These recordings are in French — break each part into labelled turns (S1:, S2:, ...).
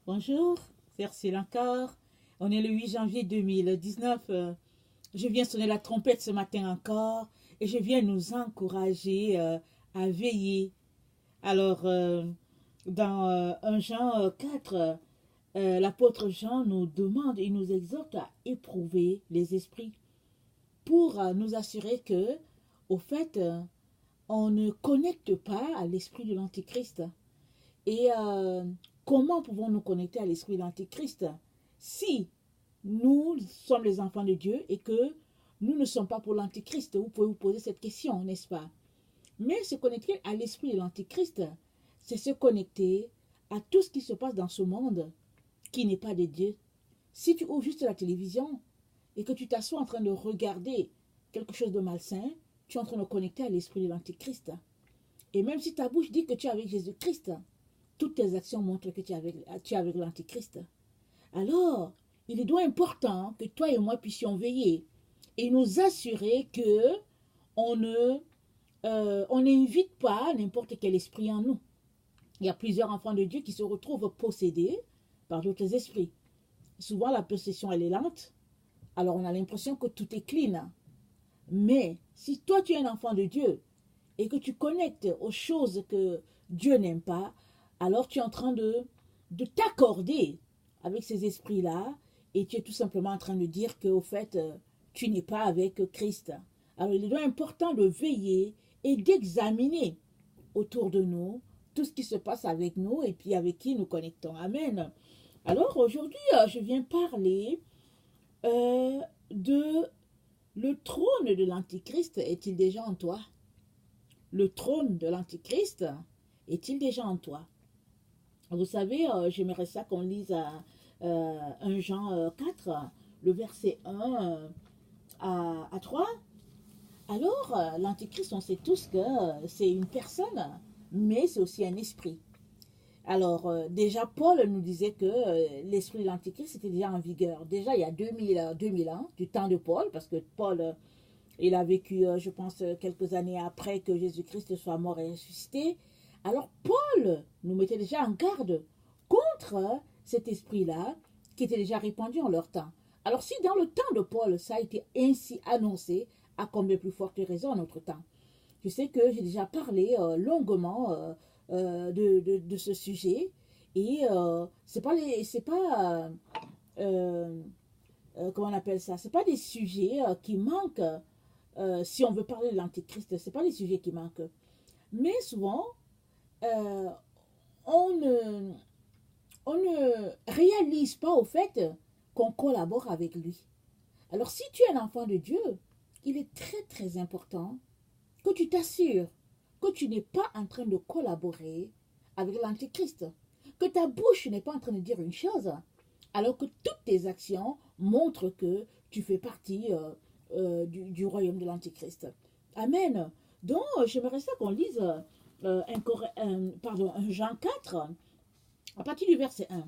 S1: Bonjour, c'est Ursule encore. On est le 8 janvier 2019. Je viens sonner la trompette ce matin encore et je viens nous encourager à veiller. Alors, dans 1 Jean 4, l'apôtre Jean nous demande et nous exhorte à éprouver les esprits pour nous assurer que, au fait, on ne connecte pas à l'esprit de l'Antichrist. Et comment pouvons-nous connecter à l'esprit de l'Antichrist si nous sommes les enfants de Dieu et que nous ne sommes pas pour l'Antichrist? Vous pouvez vous poser cette question, n'est-ce pas? Mais se connecter à l'esprit de l'Antichrist, c'est se connecter à tout ce qui se passe dans ce monde qui n'est pas de Dieu. Si tu ouvres juste la télévision et que tu t'assois en train de regarder quelque chose de malsain, tu es en train de connecter à l'esprit de l'Antichrist. Et même si ta bouche dit que tu es avec Jésus-Christ, toutes tes actions montrent que tu es avec l'Antichrist. Alors, il est donc important que toi et moi puissions veiller et nous assurer que on n'invite pas n'importe quel esprit en nous. Il y a plusieurs enfants de Dieu qui se retrouvent possédés par d'autres esprits. Souvent, la possession, elle est lente. Alors, on a l'impression que tout est clean. Mais si toi, tu es un enfant de Dieu et que tu connectes aux choses que Dieu n'aime pas, alors tu es en train de t'accorder avec ces esprits-là et tu es tout simplement en train de dire que, au fait, tu n'es pas avec Christ. Alors, il est donc important de veiller et d'examiner autour de nous tout ce qui se passe avec nous et puis avec qui nous connectons. Amen. Alors, aujourd'hui, je viens parler de le trône de l'Antichrist est-il déjà en toi? Le trône de l'Antichrist est-il déjà en toi? Vous savez, j'aimerais ça qu'on lise 1 Jean 4, le verset 1 à 3. Alors, l'Antichrist, on sait tous que c'est une personne, mais c'est aussi un esprit. Alors, déjà, Paul nous disait que l'esprit de l'Antichrist était déjà en vigueur. Déjà, il y a 2000 ans, du temps de Paul, parce que Paul, il a vécu, je pense, quelques années après que Jésus-Christ soit mort et ressuscité. Alors, Paul nous mettait déjà en garde contre cet esprit-là qui était déjà répandu en leur temps. Alors, si dans le temps de Paul, ça a été ainsi annoncé, à combien plus forte raison en notre temps? Je sais que j'ai déjà parlé longuement de ce sujet et c'est pas comment on appelle ça? C'est pas des sujets qui manquent si on veut parler de l'Antéchrist. C'est pas des sujets qui manquent. Mais souvent, euh, on ne, on ne réalise pas au fait qu'on collabore avec lui. Alors, si tu es un enfant de Dieu, il est très très important que tu t'assures que tu n'es pas en train de collaborer avec l'Antéchrist, que ta bouche n'est pas en train de dire une chose, alors que toutes tes actions montrent que tu fais partie du royaume de l'Antéchrist. Amen. Donc, j'aimerais ça qu'on lise un Jean 4, à partir du verset 1.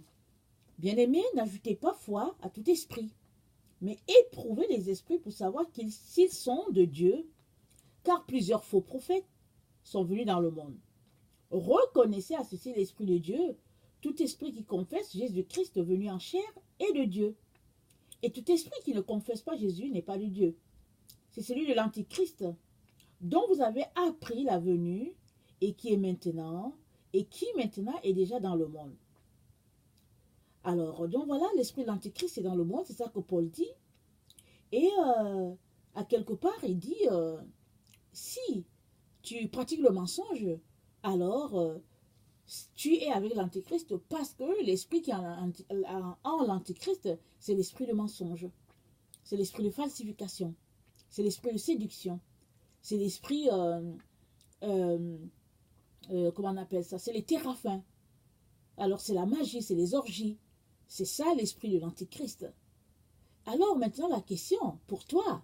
S1: Bien-aimés, n'ajoutez pas foi à tout esprit, mais éprouvez les esprits pour savoir s'ils sont de Dieu, car plusieurs faux prophètes sont venus dans le monde. Reconnaissez à ceci l'Esprit de Dieu. Tout esprit qui confesse Jésus-Christ venu en chair est de Dieu. Et tout esprit qui ne confesse pas Jésus n'est pas de Dieu. C'est celui de l'Antichrist, dont vous avez appris la venue et qui maintenant est déjà dans le monde. Alors, donc voilà, l'esprit de l'Antichrist est dans le monde, c'est ça que Paul dit. Et à quelque part, il dit, si tu pratiques le mensonge, alors tu es avec l'Antichrist parce que l'esprit qui est en l'Antichrist, c'est l'esprit de mensonge, c'est l'esprit de falsification, c'est l'esprit de séduction, c'est l'esprit, comment on appelle ça, c'est les téraphins. Alors c'est la magie, c'est les orgies, c'est ça l'esprit de l'Antichrist. Alors maintenant la question pour toi,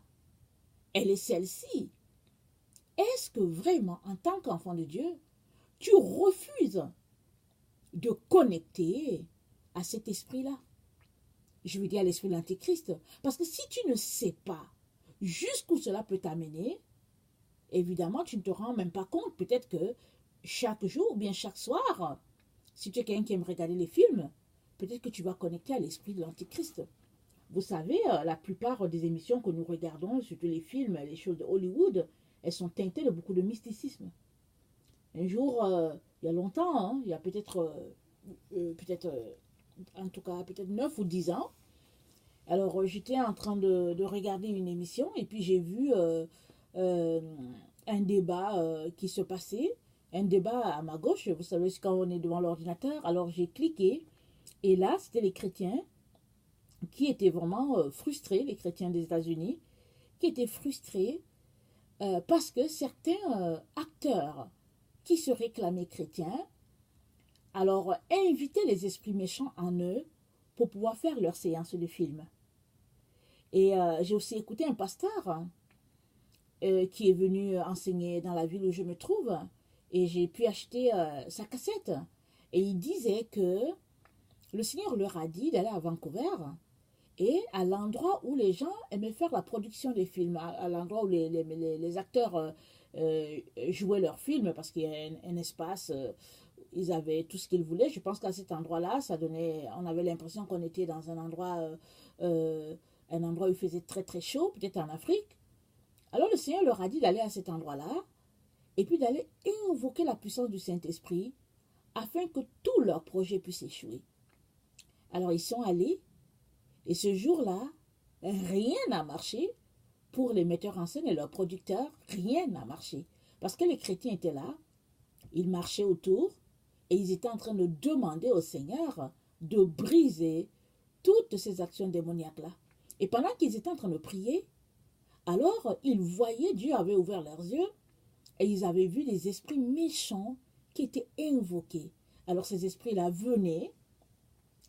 S1: elle est celle-ci. Est-ce que vraiment, en tant qu'enfant de Dieu, tu refuses de connecter à cet esprit-là? Je veux dire à l'esprit de l'Antéchrist. Parce que si tu ne sais pas jusqu'où cela peut t'amener, évidemment, tu ne te rends même pas compte. Peut-être que chaque jour ou bien chaque soir, si tu es quelqu'un qui aime regarder les films, peut-être que tu vas connecter à l'esprit de l'Antichrist. Vous savez, la plupart des émissions que nous regardons, surtout les films, les choses de Hollywood, elles sont teintées de beaucoup de mysticisme. Un jour, il y a longtemps, hein, il y a en tout cas, peut-être 9 ou 10 ans, alors j'étais en train de regarder une émission et puis j'ai vu un débat qui se passait, un débat à ma gauche, vous savez, quand on est devant l'ordinateur, alors j'ai cliqué et là, c'était les chrétiens qui étaient vraiment frustrés, les chrétiens des États-Unis, qui étaient frustrés parce que certains acteurs qui se réclamaient chrétiens, alors invitaient les esprits méchants en eux pour pouvoir faire leur séance de film. Et j'ai aussi écouté un pasteur qui est venu enseigner dans la ville où je me trouve, et j'ai pu acheter sa cassette. Et il disait que le Seigneur leur a dit d'aller à Vancouver, et à l'endroit où les gens aimaient faire la production des films, à l'endroit où les acteurs jouaient leurs films, parce qu'il y a un espace, ils avaient tout ce qu'ils voulaient. Je pense qu'à cet endroit-là, on avait l'impression qu'on était dans un endroit où il faisait très très chaud, peut-être en Afrique. Alors le Seigneur leur a dit d'aller à cet endroit-là, et puis d'aller invoquer la puissance du Saint-Esprit, afin que tout leur projet puisse échouer. Alors ils sont allés, et ce jour-là, rien n'a marché pour les metteurs en scène et leurs producteurs, rien n'a marché. Parce que les chrétiens étaient là, ils marchaient autour, et ils étaient en train de demander au Seigneur de briser toutes ces actions démoniaques-là. Et pendant qu'ils étaient en train de prier, alors ils voyaient, Dieu avait ouvert leurs yeux, et ils avaient vu des esprits méchants qui étaient invoqués. Alors ces esprits-là venaient,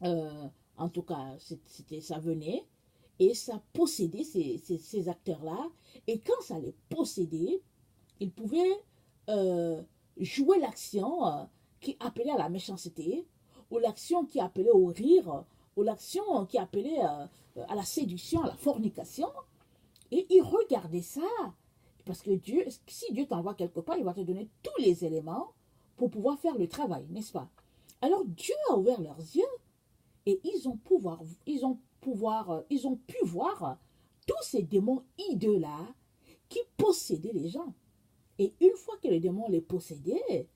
S1: en tout cas, ça venait, et ça possédait ces acteurs-là. Et quand ça les possédait, ils pouvaient jouer l'action qui appelait à la méchanceté, ou l'action qui appelait au rire, ou l'action qui appelait à la séduction, à la fornication. Et ils regardaient ça, parce que si Dieu t'envoie quelque part, il va te donner tous les éléments pour pouvoir faire le travail, n'est-ce pas? Alors Dieu a ouvert leurs yeux, et ils ont pu voir tous ces démons hideux-là qui possédaient les gens. Et une fois que les démons les possédaient,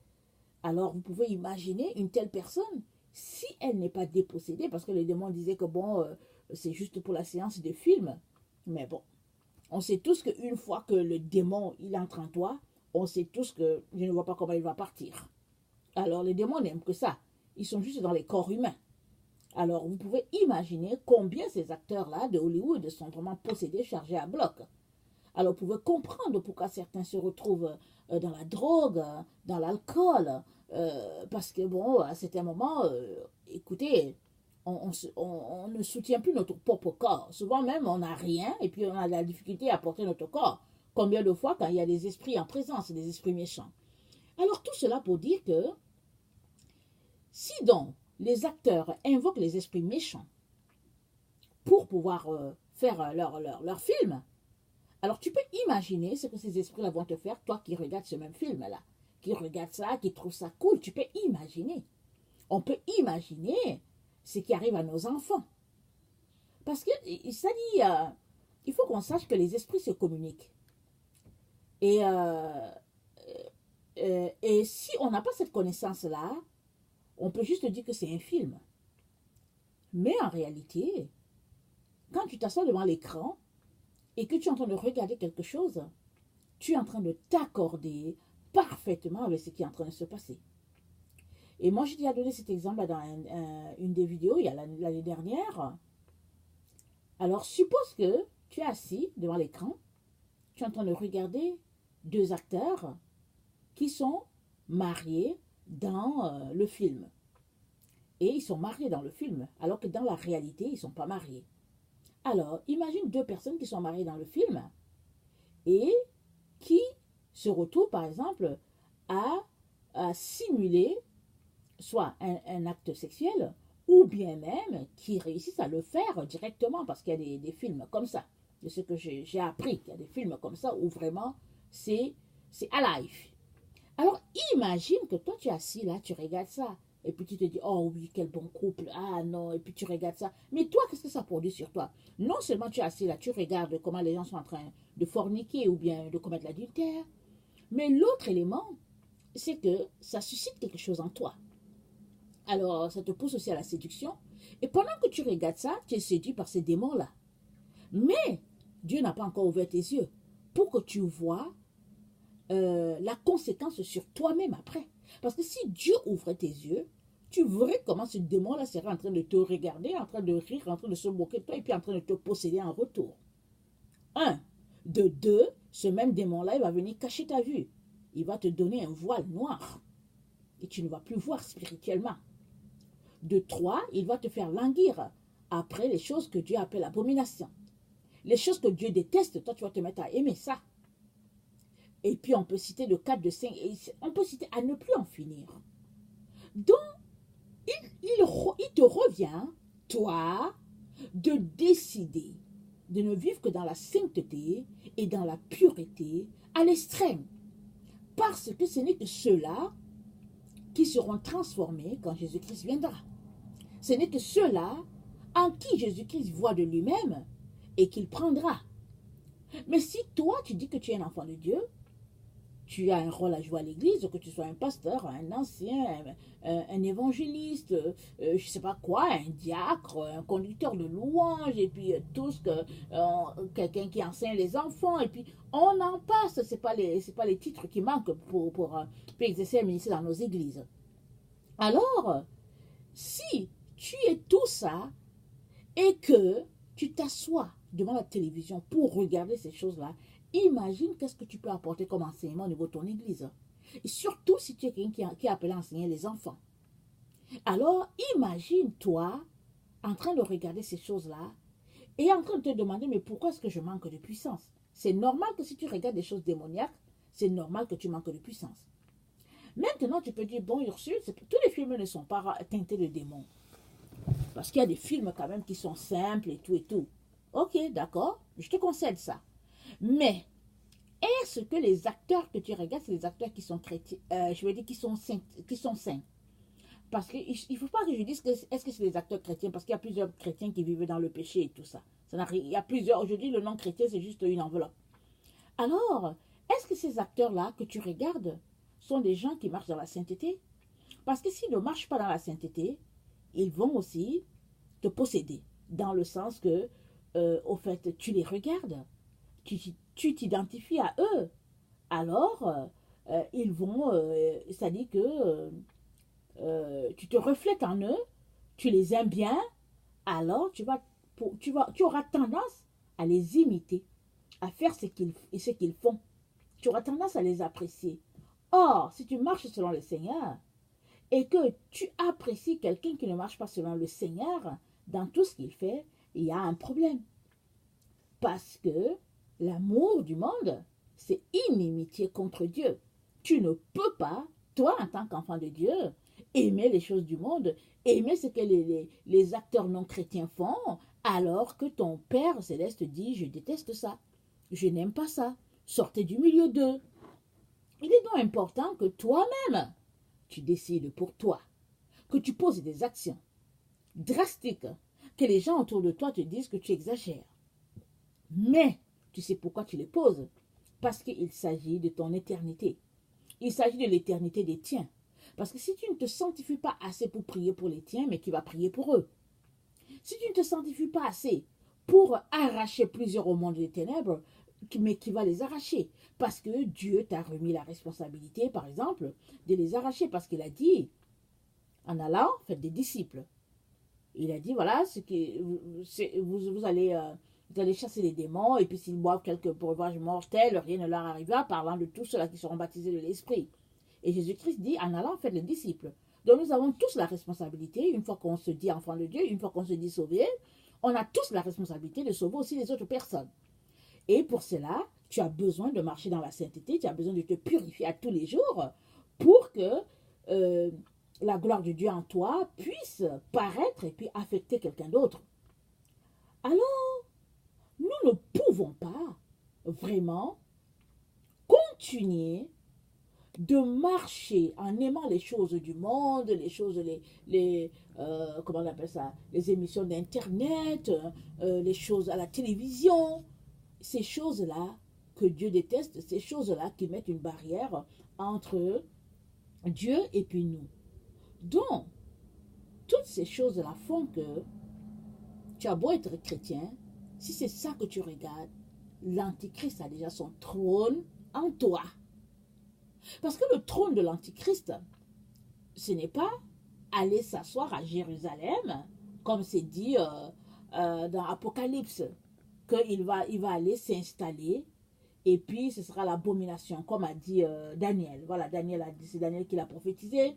S1: alors vous pouvez imaginer une telle personne, si elle n'est pas dépossédée, parce que les démons disaient que bon, c'est juste pour la séance de film. Mais bon, on sait tous qu'une fois que le démon il entre en toi, on sait tous que je ne vois pas comment il va partir. Alors les démons n'aiment que ça. Ils sont juste dans les corps humains. Alors, vous pouvez imaginer combien ces acteurs-là de Hollywood sont vraiment possédés, chargés à bloc. Alors, vous pouvez comprendre pourquoi certains se retrouvent dans la drogue, dans l'alcool, parce que, bon, à certains moments, écoutez, on ne soutient plus notre propre corps. Souvent même, on n'a rien, et puis on a la difficulté à porter notre corps. Combien de fois, quand il y a des esprits en présence, des esprits méchants. Alors, tout cela pour dire que, si donc, les acteurs invoquent les esprits méchants pour pouvoir faire leur film, alors tu peux imaginer ce que ces esprits-là vont te faire, toi qui regardes ce même film-là, qui regarde ça, qui trouve ça cool, tu peux imaginer. On peut imaginer ce qui arrive à nos enfants. Parce que ça dit, il faut qu'on sache que les esprits se communiquent. Et si on n'a pas cette connaissance-là, on peut juste dire que c'est un film. Mais en réalité, quand tu t'assois devant l'écran et que tu es en train de regarder quelque chose, tu es en train de t'accorder parfaitement avec ce qui est en train de se passer. Et moi, j'ai déjà donné cet exemple dans une des vidéos, il y a l'année dernière. Alors, suppose que tu es assis devant l'écran, tu es en train de regarder deux acteurs qui sont mariés dans le film. Et ils sont mariés dans le film, alors que dans la réalité, ils ne sont pas mariés. Alors, imagine deux personnes qui sont mariées dans le film et qui se retrouvent, par exemple, à simuler soit un acte sexuel ou bien même qui réussissent à le faire directement, parce qu'il y a des films comme ça. De ce que j'ai appris, il y a des films comme ça où vraiment c'est à live. Alors, imagine que toi, tu es assis là, tu regardes ça. et puis tu te dis, oh oui, quel bon couple, ah non, et puis tu regardes ça. Mais toi, qu'est-ce que ça produit sur toi? Non seulement tu es assis là, tu regardes comment les gens sont en train de forniquer ou bien de commettre l'adultère, mais l'autre élément, c'est que ça suscite quelque chose en toi. Alors, ça te pousse aussi à la séduction. Et pendant que tu regardes ça, tu es séduit par ces démons-là. Mais Dieu n'a pas encore ouvert tes yeux pour que tu vois la conséquence sur toi-même après. Parce que si Dieu ouvrait tes yeux, tu verrais comment ce démon-là serait en train de te regarder, en train de rire, en train de se moquer de toi et puis en train de te posséder en retour. Un. De deux, ce même démon-là, il va venir cacher ta vue. Il va te donner un voile noir et tu ne vas plus voir spirituellement. De trois, il va te faire languir après les choses que Dieu appelle abomination. Les choses que Dieu déteste, toi tu vas te mettre à aimer ça. Et puis on peut citer de 4, de 5, et on peut citer à ne plus en finir. Donc, il te revient, toi, de décider de ne vivre que dans la sainteté et dans la pureté à l'extrême. Parce que ce n'est que ceux-là qui seront transformés quand Jésus-Christ viendra. Ce n'est que ceux-là en qui Jésus-Christ voit de lui-même et qu'il prendra. Mais si toi, tu dis que tu es un enfant de Dieu, tu as un rôle à jouer à l'église, que tu sois un pasteur, un ancien, un évangéliste, je ne sais pas quoi, un diacre, un conducteur de louanges, et puis tout ce que quelqu'un qui enseigne les enfants, et puis on en passe. Ce n'est pas les titres qui manquent pour exercer un ministère dans nos églises. Alors, si tu es tout ça et que tu t'assois devant la télévision pour regarder ces choses-là, imagine qu'est-ce que tu peux apporter comme enseignement au niveau de ton église. Et surtout si tu es quelqu'un qui est appelé à enseigner les enfants. Alors, imagine-toi en train de regarder ces choses-là et en train de te demander, mais pourquoi est-ce que je manque de puissance? C'est normal que si tu regardes des choses démoniaques, c'est normal que tu manques de puissance. Maintenant, tu peux dire, bon, Ursule, tous les films ne sont pas teintés de démons. Parce qu'il y a des films quand même qui sont simples et tout et tout. Ok, d'accord, je te concède ça. Mais, est-ce que les acteurs que tu regardes, c'est les acteurs qui sont chrétiens, je veux dire qui sont saints? Parce qu'il ne faut pas que je dise que est-ce que c'est les acteurs chrétiens, parce qu'il y a plusieurs chrétiens qui vivent dans le péché et tout ça. Il y a plusieurs, aujourd'hui le nom chrétien c'est juste une enveloppe. Alors, est-ce que ces acteurs-là que tu regardes sont des gens qui marchent dans la sainteté? Parce que s'ils ne marchent pas dans la sainteté, ils vont aussi te posséder. Dans le sens que, au fait, tu les regardes, tu t'identifies à eux. Alors, ils vont, c'est-à-dire que tu te reflètes en eux, tu les aimes bien, alors tu auras tendance à les imiter, à faire ce qu'ils font. Tu auras tendance à les apprécier. Or, si tu marches selon le Seigneur, et que tu apprécies quelqu'un qui ne marche pas selon le Seigneur, dans tout ce qu'il fait, il y a un problème. Parce que l'amour du monde, c'est inimitié contre Dieu. Tu ne peux pas, toi en tant qu'enfant de Dieu, aimer les choses du monde, aimer ce que les acteurs non chrétiens font, alors que ton Père céleste dit, je déteste ça, je n'aime pas ça, sortez du milieu d'eux. Il est donc important que toi-même, tu décides pour toi, que tu poses des actions drastiques, que les gens autour de toi te disent que tu exagères. Mais tu sais pourquoi tu les poses? Parce qu'il s'agit de ton éternité. Il s'agit de l'éternité des tiens. Parce que si tu ne te sanctifies pas assez pour prier pour les tiens, mais qui va prier pour eux? Si tu ne te sanctifies pas assez pour arracher plusieurs au monde des ténèbres, mais qui va les arracher? Parce que Dieu t'a remis la responsabilité, par exemple, de les arracher. Parce qu'il a dit, en allant, faites des disciples. Il a dit, voilà, vous allez chasser les démons, et puis s'ils boivent quelques breuvages mortels, rien ne leur arrivera, parlant de tous ceux-là qui seront baptisés de l'Esprit. Et Jésus-Christ dit, en allant, faites les disciples. Donc nous avons tous la responsabilité, une fois qu'on se dit enfant de Dieu, une fois qu'on se dit sauvé, on a tous la responsabilité de sauver aussi les autres personnes. Et pour cela, tu as besoin de marcher dans la sainteté, tu as besoin de te purifier à tous les jours pour que la gloire de Dieu en toi puisse paraître et puis affecter quelqu'un d'autre. Alors, nous ne pouvons pas vraiment continuer de marcher en aimant les choses du monde, les choses, comment on appelle ça, les émissions d'internet, les choses à la télévision, ces choses-là que Dieu déteste, ces choses-là qui mettent une barrière entre Dieu et puis nous. Donc, toutes ces choses-là font que tu as beau être chrétien, si c'est ça que tu regardes, l'Antichrist a déjà son trône en toi. Parce que le trône de l'Antichrist, ce n'est pas aller s'asseoir à Jérusalem, comme c'est dit dans Apocalypse, qu'il va aller s'installer et puis ce sera l'abomination, comme a dit Daniel. Voilà, c'est Daniel qui l'a prophétisé,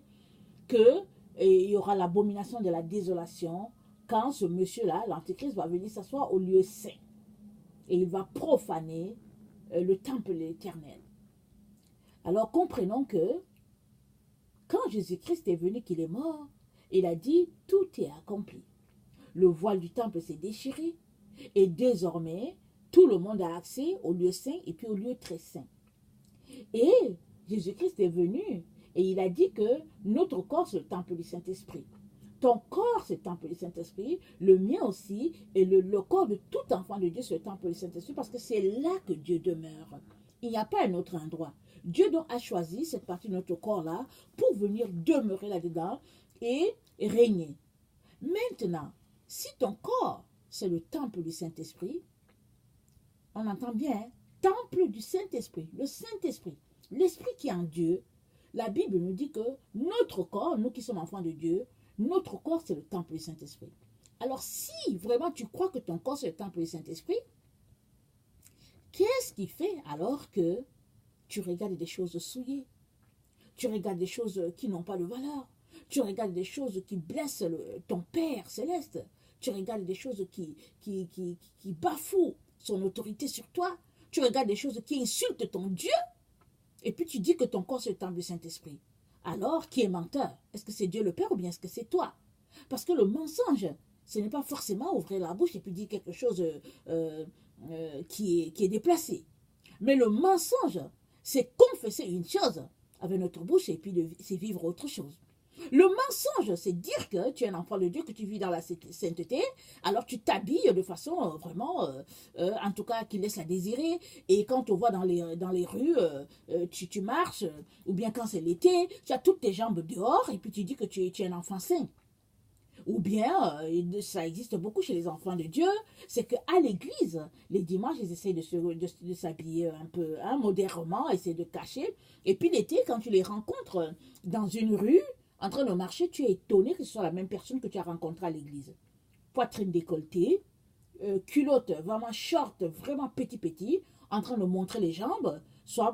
S1: qu'il y aura l'abomination de la désolation quand ce monsieur-là, l'Antichrist, va venir s'asseoir au lieu saint. Et il va profaner le temple de l'Éternel. Alors comprenons que quand Jésus-Christ est venu, qu'il est mort, il a dit tout est accompli. Le voile du temple s'est déchiré et désormais tout le monde a accès au lieu saint et puis au lieu très saint. Et Jésus-Christ est venu et il a dit que notre corps c'est le temple du Saint-Esprit. Ton corps c'est le temple du Saint-Esprit, le mien aussi, et le corps de tout enfant de Dieu c'est le temple du Saint-Esprit parce que c'est là que Dieu demeure. Il n'y a pas un autre endroit. Dieu donc a choisi cette partie de notre corps-là pour venir demeurer là-dedans et régner. Maintenant, si ton corps, c'est le temple du Saint-Esprit, on entend bien, hein? Temple du Saint-Esprit, le Saint-Esprit, l'Esprit qui est en Dieu, la Bible nous dit que notre corps, nous qui sommes enfants de Dieu, notre corps, c'est le temple du Saint-Esprit. Alors, si vraiment tu crois que ton corps, c'est le temple du Saint-Esprit, qu'est-ce qui fait alors que tu regardes des choses souillées, tu regardes des choses qui n'ont pas de valeur, tu regardes des choses qui blessent ton Père céleste, tu regardes des choses qui bafouent son autorité sur toi, tu regardes des choses qui insultent ton Dieu, et puis tu dis que ton corps c'est le temple du Saint-Esprit. Alors, qui est menteur? Est-ce que c'est Dieu le Père ou bien est-ce que c'est toi? Parce que le mensonge, ce n'est pas forcément ouvrir la bouche et puis dire quelque chose qui est déplacé. Mais le mensonge, c'est confesser une chose avec notre bouche et puis c'est vivre autre chose. Le mensonge, c'est dire que tu es un enfant de Dieu, que tu vis dans la sainteté, alors tu t'habilles de façon vraiment, en tout cas, qui laisse à désirer. Et quand on voit dans les rues, tu marches, ou bien quand c'est l'été, tu as toutes tes jambes dehors et puis tu dis que tu es un enfant saint. Ou bien, ça existe beaucoup chez les enfants de Dieu, c'est qu'à l'église, les dimanches, ils essayent de s'habiller un peu modérément, essayer de cacher. Et puis l'été, quand tu les rencontres dans une rue, en train de marcher, tu es étonné que ce soit la même personne que tu as rencontrée à l'église. Poitrine décolletée, culotte vraiment short, vraiment petit, en train de montrer les jambes.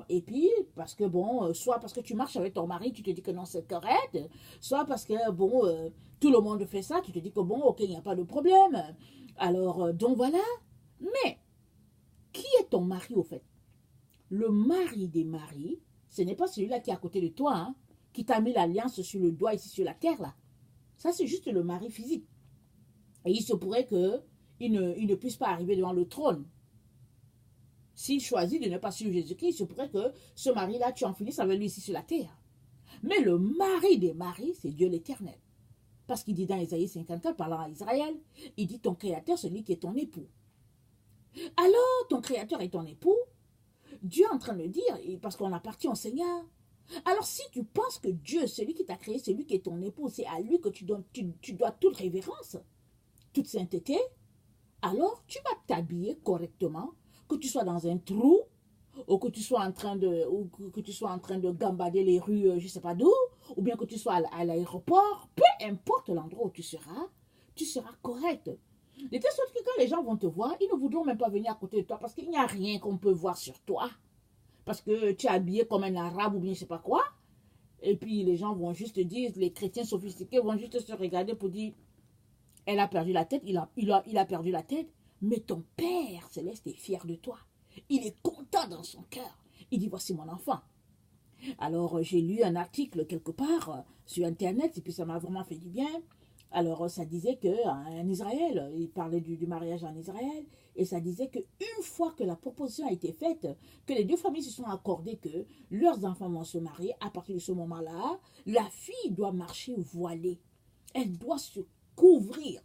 S1: Et puis, parce que bon, soit parce que tu marches avec ton mari, tu te dis que non, c'est correct. Soit parce que, bon, tout le monde fait ça, tu te dis que bon, ok, il n'y a pas de problème. Alors, donc voilà. Mais, qui est ton mari au fait? Le mari des maris, ce n'est pas celui-là qui est à côté de toi, hein, qui t'a mis l'alliance sur le doigt ici sur la terre, là. Ça, c'est juste le mari physique. Et il se pourrait qu'il ne puisse pas arriver devant le trône. S'il choisit de ne pas suivre Jésus-Christ, il se pourrait que ce mari-là, tu en finisses avec lui ici sur la terre. Mais le mari des maris, c'est Dieu l'Éternel. Parce qu'il dit dans Isaïe 54, parlant à Israël, il dit ton créateur, celui qui est ton époux. Alors, ton créateur est ton époux, Dieu est en train de dire, parce qu'on appartient au Seigneur. Alors, si tu penses que Dieu, celui qui t'a créé, celui qui est ton époux, c'est à lui que tu dois toute révérence, toute sainteté, alors tu vas t'habiller correctement, que tu sois dans un trou, ou que tu sois en train de gambader les rues, je ne sais pas d'où, ou bien que tu sois à l'aéroport, peu importe l'endroit où tu seras correct. De telle sorte que quand les gens vont te voir, ils ne voudront même pas venir à côté de toi parce qu'il n'y a rien qu'on peut voir sur toi. Parce que tu es habillé comme un arabe ou bien je ne sais pas quoi. Et puis les gens vont juste dire, les chrétiens sophistiqués vont juste se regarder pour dire, elle a perdu la tête, il a perdu la tête. Mais ton Père céleste est fier de toi. Il est content dans son cœur. Il dit, voici mon enfant. Alors, j'ai lu un article quelque part sur Internet, et puis ça m'a vraiment fait du bien. Alors, ça disait qu'en Israël, il parlait du mariage en Israël, et ça disait qu'une fois que la proposition a été faite, que les deux familles se sont accordées que leurs enfants vont se marier, à partir de ce moment-là, la fille doit marcher voilée. Elle doit se couvrir.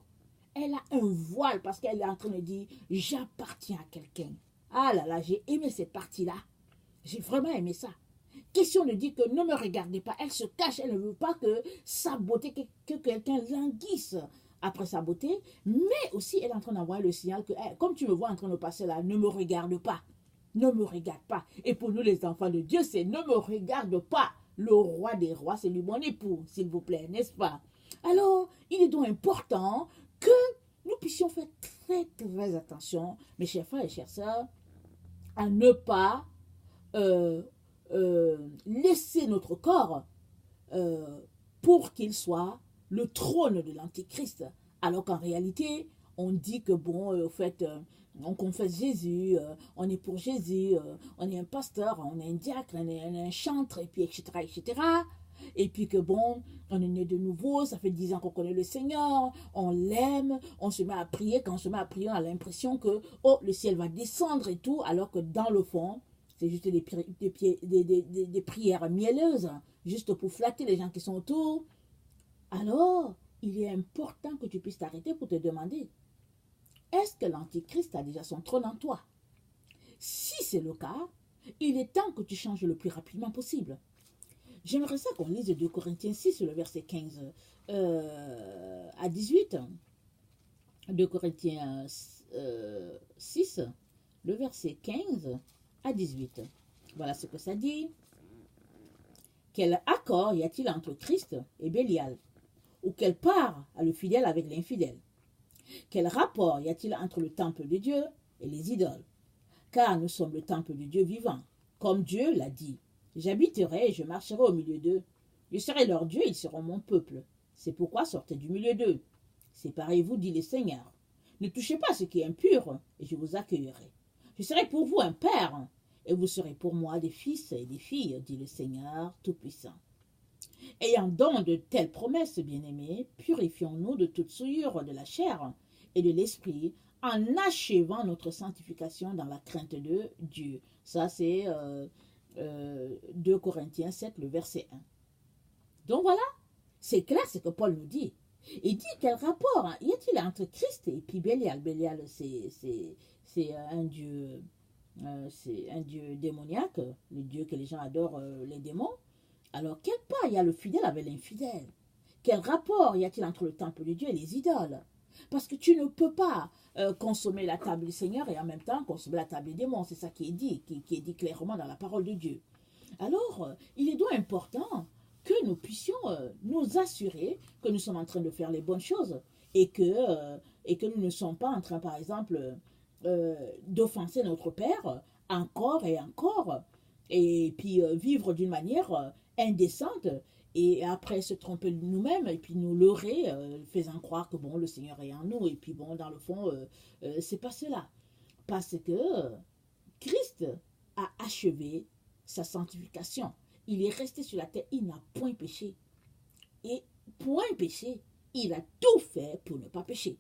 S1: Elle a un voile parce qu'elle est en train de dire « j'appartiens à quelqu'un ». Ah là là, j'ai aimé cette partie-là. J'ai vraiment aimé ça. Question de dire que ne me regardez pas. Elle se cache, elle ne veut pas que sa beauté, que quelqu'un languisse après sa beauté. Mais aussi, elle est en train d'envoyer le signal que, hey, comme tu me vois en train de passer là, ne me regarde pas. Ne me regarde pas. Et pour nous, les enfants de Dieu, c'est ne me regarde pas. Le roi des rois, c'est lui mon époux, s'il vous plaît, n'est-ce pas? Alors, il est donc important que nous puissions faire très, très attention, mes chers frères et chères sœurs, à ne pas laisser notre corps pour qu'il soit le trône de l'Antichrist. Alors qu'en réalité, on dit que bon, au fait, on confesse Jésus, on est pour Jésus, on est un pasteur, on est un diacre, on est un chantre, et puis etc., etc. Et puis que bon, on est né de nouveau, ça fait 10 ans qu'on connaît le Seigneur, on l'aime, on se met à prier. Quand on se met à prier, on a l'impression que oh, le ciel va descendre et tout, alors que dans le fond, c'est juste des prières mielleuses, juste pour flatter les gens qui sont autour. Alors, il est important que tu puisses t'arrêter pour te demander, est-ce que l'Antichrist a déjà son trône en toi? Si c'est le cas, il est temps que tu changes le plus rapidement possible. J'aimerais ça qu'on lise 2 Corinthiens 6, le verset 15 à 18. 2 Corinthiens 6, le verset 15 à 18. Voilà ce que ça dit. Quel accord y a-t-il entre Christ et Bélial? Ou quelle part a le fidèle avec l'infidèle? Quel rapport y a-t-il entre le temple de Dieu et les idoles? Car nous sommes le temple de Dieu vivant, comme Dieu l'a dit. J'habiterai et je marcherai au milieu d'eux. Je serai leur Dieu, ils seront mon peuple. C'est pourquoi sortez du milieu d'eux. Séparez-vous, dit le Seigneur. Ne touchez pas ce qui est impur, et je vous accueillerai. Je serai pour vous un père, et vous serez pour moi des fils et des filles, dit le Seigneur Tout-Puissant. Ayant donc de telles promesses, bien-aimés, purifions-nous de toute souillure de la chair et de l'esprit, en achevant notre sanctification dans la crainte de Dieu. Ça, c'est 2 Corinthiens 7, le verset 1. Donc voilà, c'est clair ce que Paul nous dit. Il dit quel rapport y a-t-il entre Christ et puis Bélial? Bélial, c'est un dieu démoniaque, le dieu que les gens adorent, les démons. Alors, quel part y a le fidèle avec l'infidèle? Quel rapport y a-t-il entre le temple de Dieu et les idoles? Parce que tu ne peux pas consommer la table du Seigneur et en même temps consommer la table des démons. C'est ça qui est dit, qui est dit clairement dans la parole de Dieu. Alors, il est donc important que nous puissions nous assurer que nous sommes en train de faire les bonnes choses et que nous ne sommes pas en train, par exemple, d'offenser notre Père encore et encore, et puis vivre d'une manière indécente, et après se tromper nous-mêmes, et puis nous leurrer, faisant croire que bon, le Seigneur est en nous, et puis bon, dans le fond, c'est pas cela. Parce que Christ a achevé sa sanctification. Il est resté sur la terre, il n'a point péché. Et point péché, il a tout fait pour ne pas pécher.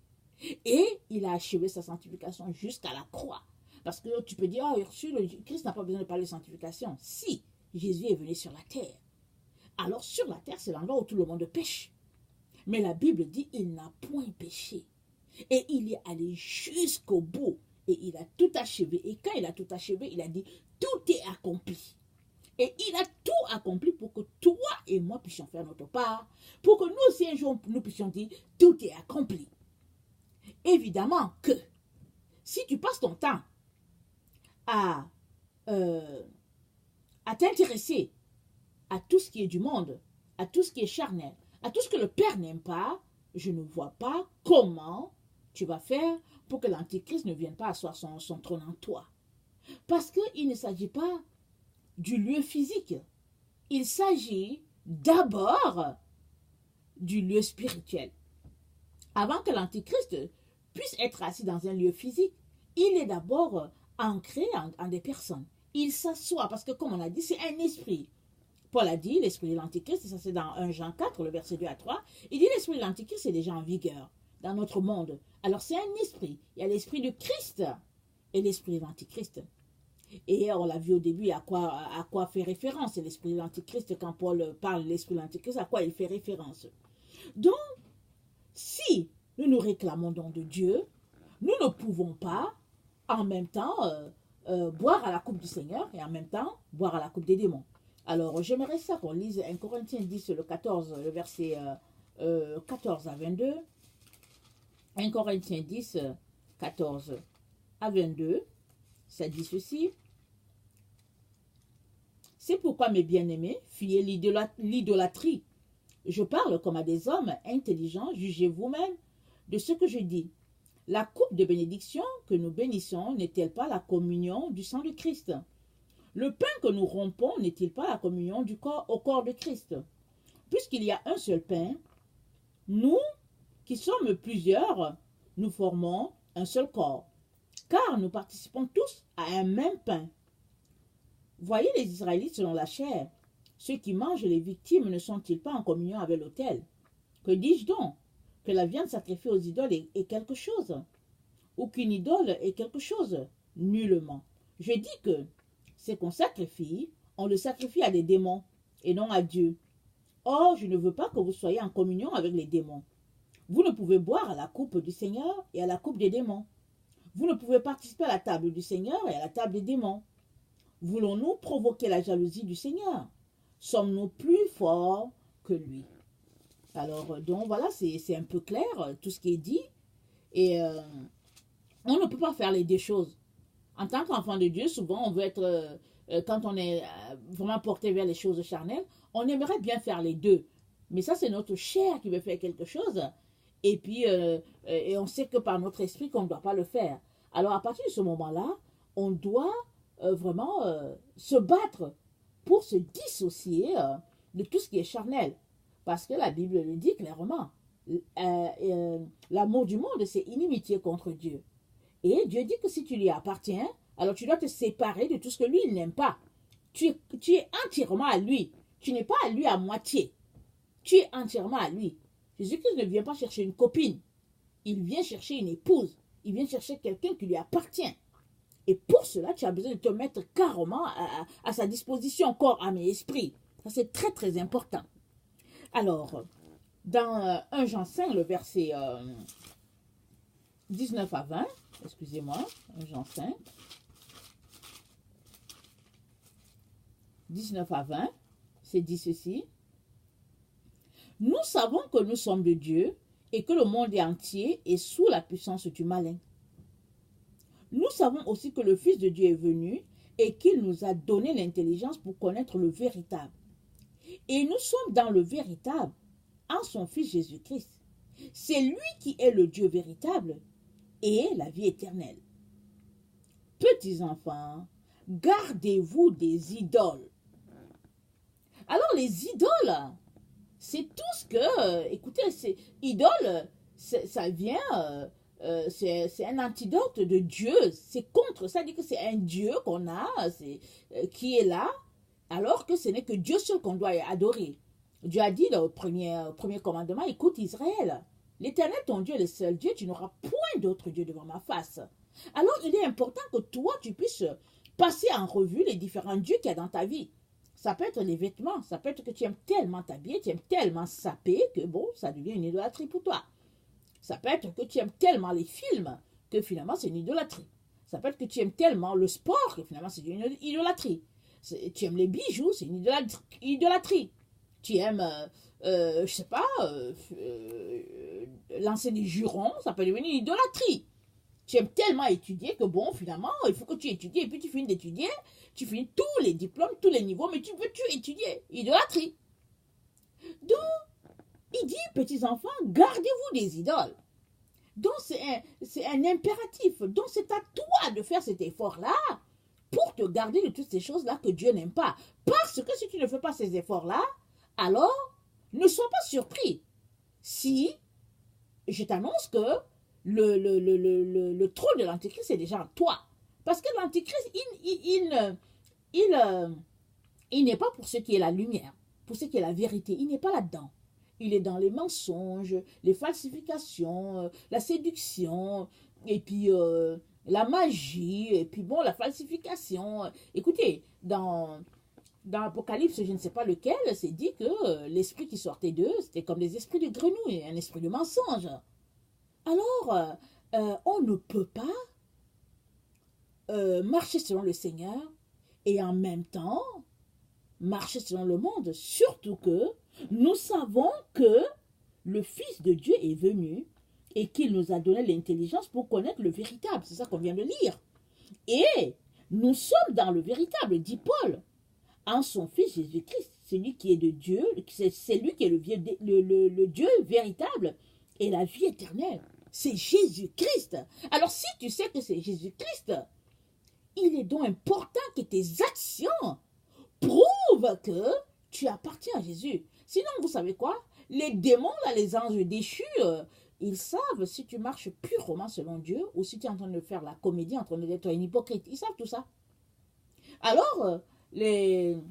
S1: Et il a achevé sa sanctification jusqu'à la croix. Parce que tu peux dire, oh, Christ n'a pas besoin de parler de sanctification. Si Jésus est venu sur la terre, alors sur la terre, c'est l'endroit où tout le monde pêche. Mais la Bible dit, il n'a point péché. Et il est allé jusqu'au bout. Et il a tout achevé. Et quand il a tout achevé, il a dit, tout est accompli. Et il a tout accompli pour que toi et moi puissions faire notre part. Pour que nous aussi un jour, nous puissions dire, tout est accompli. Évidemment que, si tu passes ton temps à t'intéresser à tout ce qui est du monde, à tout ce qui est charnel, à tout ce que le Père n'aime pas, je ne vois pas comment tu vas faire pour que l'Antichrist ne vienne pas asseoir son trône en toi. Parce qu'il ne s'agit pas du lieu physique. Il s'agit d'abord du lieu spirituel. Avant que l'Antichrist puisse être assis dans un lieu physique, il est d'abord ancré en des personnes. Il s'assoit parce que, comme on a dit, c'est un esprit. Paul a dit, l'esprit de l'Antichrist, et ça c'est dans 1 Jean 4, le verset 2 à 3, il dit l'esprit de l'Antichrist est déjà en vigueur dans notre monde. Alors c'est un esprit. Il y a l'esprit de Christ et l'esprit de l'Antichrist. Et on l'a vu au début à quoi fait référence l'esprit de l'Antichrist quand Paul parle de l'esprit de l'Antichrist, à quoi il fait référence. Donc, si nous nous réclamons donc de Dieu, nous ne pouvons pas en même temps boire à la coupe du Seigneur et en même temps boire à la coupe des démons. Alors, j'aimerais ça qu'on lise 1 Corinthiens 10, le 14, le verset 14 à 22. 1 Corinthiens 10, 14 à 22. Ça dit ceci. C'est pourquoi, mes bien-aimés, fuyez l'idolâtrie. Je parle comme à des hommes intelligents, jugez vous-même de ce que je dis. La coupe de bénédiction que nous bénissons n'est-elle pas la communion du sang de Christ? Le pain que nous rompons n'est-il pas la communion du corps au corps de Christ? Puisqu'il y a un seul pain, nous qui sommes plusieurs, nous formons un seul corps, car nous participons tous à un même pain. Voyez les Israélites selon la chair. Ceux qui mangent les victimes ne sont-ils pas en communion avec l'autel? Que dis-je donc? Que la viande sacrifiée aux idoles est quelque chose? Ou qu'une idole est quelque chose? Nullement. Je dis que c'est qu'on sacrifie, on le sacrifie à des démons et non à Dieu. Or, je ne veux pas que vous soyez en communion avec les démons. Vous ne pouvez boire à la coupe du Seigneur et à la coupe des démons. Vous ne pouvez participer à la table du Seigneur et à la table des démons. Voulons-nous provoquer la jalousie du Seigneur? Sommes-nous plus forts que lui? Alors, donc voilà, c'est un peu clair, tout ce qui est dit. Et on ne peut pas faire les deux choses. En tant qu'enfant de Dieu, souvent, on veut être, quand on est vraiment porté vers les choses charnelles, on aimerait bien faire les deux. Mais ça, c'est notre chair qui veut faire quelque chose. Et puis, et on sait que par notre esprit qu'on ne doit pas le faire. Alors, à partir de ce moment-là, on doit vraiment se battre pour se dissocier de tout ce qui est charnel. Parce que la Bible le dit clairement. L'amour du monde, c'est inimitié contre Dieu. Et Dieu dit que si tu lui appartiens, alors tu dois te séparer de tout ce que lui, il n'aime pas. Tu es entièrement à lui. Tu n'es pas à lui à moitié. Tu es entièrement à lui. Jésus-Christ ne vient pas chercher une copine. Il vient chercher une épouse. Il vient chercher quelqu'un qui lui appartient. Et pour cela, tu as besoin de te mettre carrément à sa disposition, corps, âme et esprit. Ça, c'est très, très important. Alors, dans 1 Jean 5, le verset 19 à 20, excusez-moi, 1 Jean 5, 19 à 20, c'est dit ceci. Nous savons que nous sommes de Dieu et que le monde entier est sous la puissance du malin. Nous savons aussi que le Fils de Dieu est venu et qu'il nous a donné l'intelligence pour connaître le véritable. Et nous sommes dans le véritable en son Fils Jésus-Christ. C'est lui qui est le Dieu véritable et la vie éternelle. Petits enfants, gardez-vous des idoles. Alors les idoles, c'est tout ce que, écoutez, c'est idole, ça vient, c'est un antidote de Dieu, c'est contre, ça dit que c'est un Dieu qu'on a, qui est là, alors que ce n'est que Dieu seul qu'on doit adorer. Dieu a dit dans le premier commandement, écoute Israël, l'Éternel ton Dieu est le seul Dieu, tu n'auras point d'autre Dieu devant ma face. Alors il est important que toi tu puisses passer en revue les différents dieux qu'il y a dans ta vie. Ça peut être les vêtements, ça peut être que tu aimes tellement t'habiller, tu aimes tellement saper que bon, ça devient une idolâtrie pour toi. Ça peut être que tu aimes tellement les films que finalement c'est une idolâtrie. Ça peut être que tu aimes tellement le sport que finalement c'est une idolâtrie. Tu aimes les bijoux, c'est une idolâtrie. Tu aimes, je sais pas, lancer des jurons, ça peut devenir une idolâtrie. Tu aimes tellement étudier que bon, finalement, il faut que tu étudies et puis tu finis d'étudier, tu finis tous les diplômes, tous les niveaux, mais tu veux étudier. Idolâtrie. Donc, il dit, petits enfants, gardez-vous des idoles. Donc, c'est un impératif. Donc, c'est à toi de faire cet effort-là pour te garder de toutes ces choses-là que Dieu n'aime pas. Parce que si tu ne fais pas ces efforts-là, alors, ne sois pas surpris. Si, je t'annonce que le trône de l'Antéchrist est déjà en toi. Parce que l'Antéchrist, Il n'est pas pour ce qui est la lumière, pour ce qui est la vérité. Il n'est pas là-dedans. Il est dans les mensonges, les falsifications, la séduction, et puis la magie, et puis bon, la falsification. Écoutez, dans l'Apocalypse, je ne sais pas lequel, c'est dit que l'esprit qui sortait d'eux, c'était comme des esprits de grenouille, un esprit de mensonge. Alors, on ne peut pas marcher selon le Seigneur et en même temps marcher selon le monde, surtout que nous savons que le Fils de Dieu est venu et qu'il nous a donné l'intelligence pour connaître le véritable. C'est ça qu'on vient de lire. Et nous sommes dans le véritable, dit Paul, en son Fils Jésus-Christ, celui qui est de Dieu, c'est lui qui est le Dieu véritable et la vie éternelle. C'est Jésus-Christ. Alors si tu sais que c'est Jésus-Christ, il est donc important que tes actions prouvent que tu appartiens à Jésus. Sinon, vous savez quoi? Les démons, là, les anges déchus, ils savent si tu marches purement selon Dieu ou si tu es en train de faire la comédie, en train d'être un hypocrite. Ils savent tout ça. Alors, le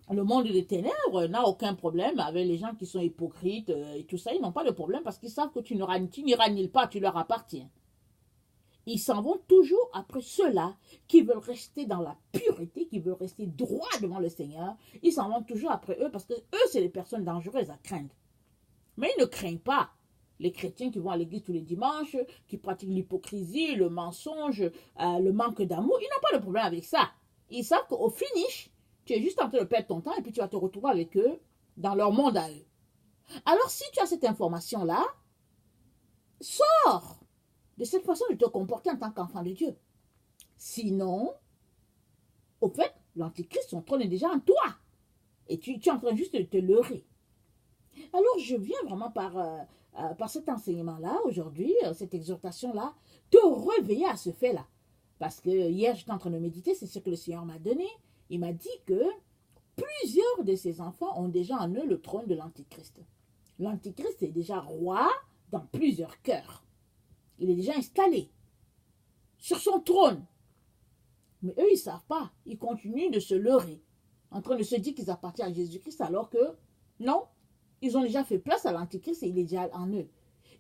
S1: monde des ténèbres n'a aucun problème avec les gens qui sont hypocrites et tout ça. Ils n'ont pas de problème parce qu'ils savent que tu n'iras nulle part, tu leur appartiens. Ils s'en vont toujours après ceux-là qui veulent rester dans la pureté, qui veulent rester droit devant le Seigneur. Ils s'en vont toujours après eux parce que eux, c'est les personnes dangereuses à craindre. Mais ils ne craignent pas les chrétiens qui vont à l'église tous les dimanches, qui pratiquent l'hypocrisie, le mensonge, le manque d'amour. Ils n'ont pas de problème avec ça. Ils savent qu'au finish, tu es juste en train de perdre ton temps et puis tu vas te retrouver avec eux dans leur monde à eux. Alors si tu as cette information-là, sors de cette façon de te comporter en tant qu'enfant de Dieu. Sinon, au fait, l'Antichrist, son trône est déjà en toi. Et tu es en train juste de te leurrer. Alors, je viens vraiment par cet enseignement-là, aujourd'hui, cette exhortation-là, te réveiller à ce fait-là. Parce que hier, j'étais en train de méditer, c'est ce que le Seigneur m'a donné. Il m'a dit que plusieurs de ses enfants ont déjà en eux le trône de l'Antichrist. L'Antichrist est déjà roi dans plusieurs cœurs. Il est déjà installé sur son trône. Mais eux, ils ne savent pas. Ils continuent de se leurrer, en train de se dire qu'ils appartiennent à Jésus-Christ, alors que non, ils ont déjà fait place à l'Antichrist et il est déjà en eux.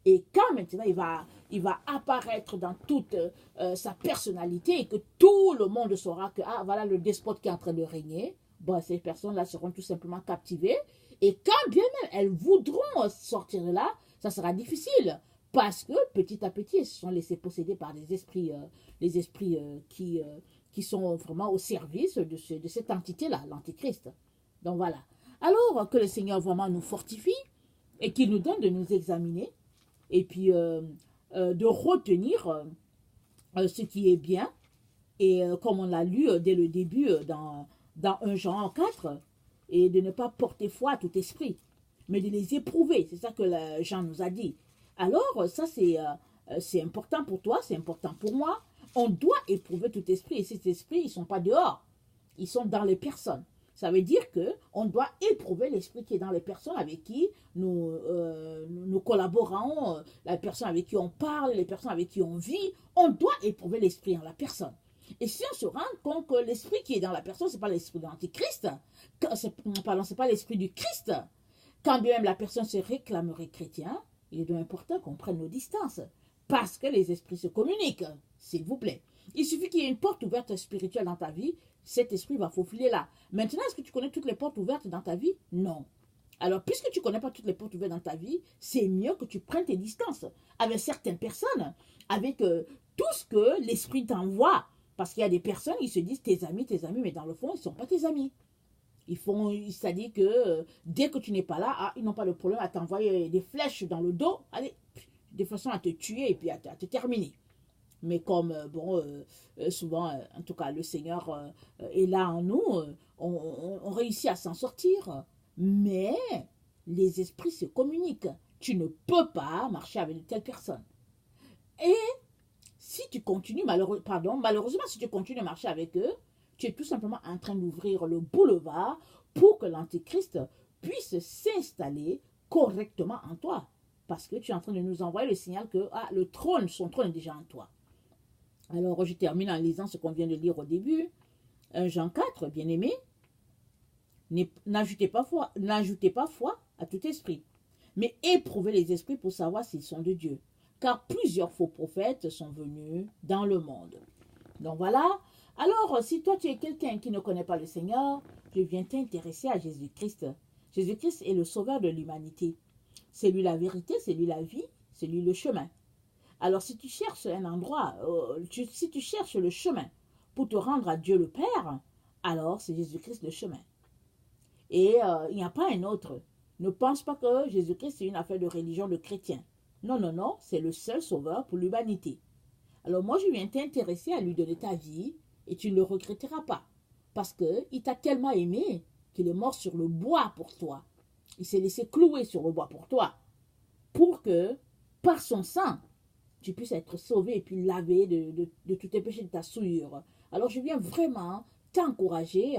S1: Et quand maintenant il va apparaître dans toute sa personnalité et que tout le monde saura que voilà le despote qui est en train de régner, bon, ces personnes-là seront tout simplement captivées. Et quand bien même elles voudront sortir de là, ça sera difficile. Parce que petit à petit, elles se sont laissées posséder par des esprits, qui sont vraiment au service de cette entité-là, l'Antichrist. Donc voilà. Alors que le Seigneur vraiment nous fortifie et qu'il nous donne de nous examiner et puis de retenir ce qui est bien. Et comme on l'a lu dès le début dans 1 Jean 4, et de ne pas porter foi à tout esprit, mais de les éprouver. C'est ça que Jean nous a dit. Alors, ça, c'est important pour toi, c'est important pour moi. On doit éprouver tout esprit. Et ces esprits, ils ne sont pas dehors. Ils sont dans les personnes. Ça veut dire qu'on doit éprouver l'esprit qui est dans les personnes avec qui nous collaborons, les personnes avec qui on parle, les personnes avec qui on vit. On doit éprouver l'esprit en la personne. Et si on se rend compte que l'esprit qui est dans la personne, ce n'est pas l'esprit de l'Antichrist, pardon, ce n'est pas l'esprit du Christ, quand bien même la personne se réclamerait chrétien, il est donc important qu'on prenne nos distances. Parce que les esprits se communiquent, s'il vous plaît. Il suffit qu'il y ait une porte ouverte spirituelle dans ta vie, cet esprit va faufiler là. Maintenant, est-ce que tu connais toutes les portes ouvertes dans ta vie? Non. Alors, puisque tu ne connais pas toutes les portes ouvertes dans ta vie, c'est mieux que tu prennes tes distances avec certaines personnes, avec tout ce que l'esprit t'envoie. Parce qu'il y a des personnes, ils se disent tes amis, mais dans le fond, ils ne sont pas tes amis. C'est-à-dire que dès que tu n'es pas là, ils n'ont pas de problème à t'envoyer des flèches dans le dos, allez, de façon à te tuer et puis à te terminer. Mais comme, souvent, en tout cas, le Seigneur est là en nous, on réussit à s'en sortir. Mais les esprits se communiquent. Tu ne peux pas marcher avec de telles personnes. Et si tu continues, malheureusement, si tu continues de marcher avec eux, tu es tout simplement en train d'ouvrir le boulevard pour que l'Antichrist puisse s'installer correctement en toi. Parce que tu es en train de nous envoyer le signal que son trône est déjà en toi. Alors, je termine en lisant ce qu'on vient de lire au début. 1 Jean 4, bien-aimé. N'ajoutez pas foi à tout esprit, mais éprouvez les esprits pour savoir s'ils sont de Dieu. Car plusieurs faux prophètes sont venus dans le monde. Donc voilà. Alors, si toi tu es quelqu'un qui ne connaît pas le Seigneur, je viens t'intéresser à Jésus-Christ. Jésus-Christ est le sauveur de l'humanité. C'est lui la vérité, c'est lui la vie, c'est lui le chemin. Alors si tu cherches un endroit, si tu cherches le chemin pour te rendre à Dieu le Père, alors c'est Jésus-Christ le chemin. Et il n'y a pas un autre. Ne pense pas que Jésus-Christ est une affaire de religion de chrétien. Non, non, non, c'est le seul sauveur pour l'humanité. Alors moi, je viens t'intéresser à lui donner ta vie et tu ne le regretteras pas. Parce qu'il t'a tellement aimé qu'il est mort sur le bois pour toi. Il s'est laissé clouer sur le bois pour toi. Pour que, par son sang, tu puisses être sauvé et puis lavé de tous tes péchés, de ta souillure. Alors je viens vraiment t'encourager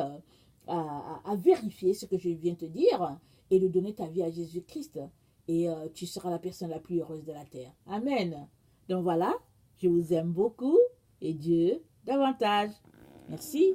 S1: à vérifier ce que je viens te dire et de donner ta vie à Jésus-Christ. Et tu seras la personne la plus heureuse de la terre. Amen. Donc voilà, je vous aime beaucoup et Dieu davantage. Merci.